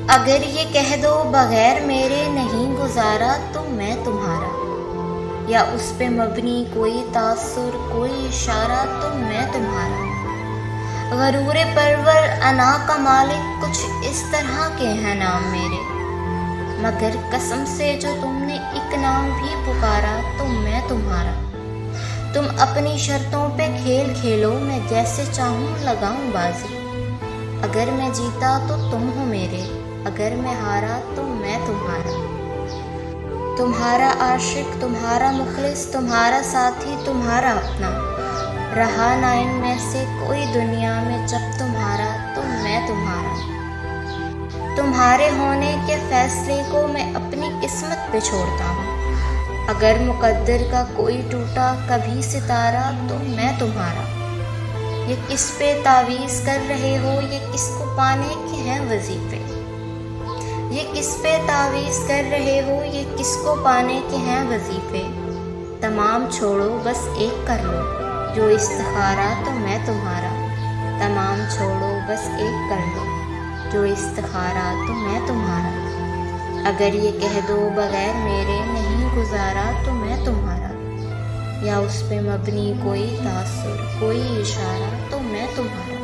اگر یہ کہہ دو بغیر میرے نہیں گزارا تو میں تمہارا، یا اس پہ مبنی کوئی تاثر کوئی اشارہ تو میں تمہارا۔ غرور پرور انا کا مالک کچھ اس طرح کے ہیں نام میرے، مگر قسم سے جو تم نے ایک نام بھی پکارا تو میں تمہارا۔ تم اپنی شرطوں پہ کھیل کھیلو، میں جیسے چاہوں لگاؤں بازی۔ اگر میں جیتا تو تم ہو میرے، اگر میں ہارا تو میں تمہارا۔ تمہارا عاشق، تمہارا مخلص، تمہارا ساتھی، تمہارا اپنا، رہا نہ ان میں سے کوئی دنیا میں جب تمہارا تو میں تمہارا۔ تمہارے ہونے کے فیصلے کو میں اپنی قسمت پہ چھوڑتا ہوں، اگر مقدر کا کوئی ٹوٹا کبھی ستارہ تو میں تمہارا۔ یہ کس پہ تعویذ کر رہے ہو، یہ کس کو پانے کے ہیں وظیفے؟ یہ کس پہ تعویذ کر رہے ہو، یہ کس کو پانے کے ہیں وظیفے؟ تمام چھوڑو بس ایک کر لو، جو استخارہ تو میں تمہارا۔ تمام چھوڑو بس ایک کر لو، جو استخارہ تو میں تمہارا۔ اگر یہ کہہ دو بغیر میرے نہیں گزارا تو میں تمہارا، یا اس پہ مبنی کوئی تاثر کوئی اشارہ تو میں تمہارا۔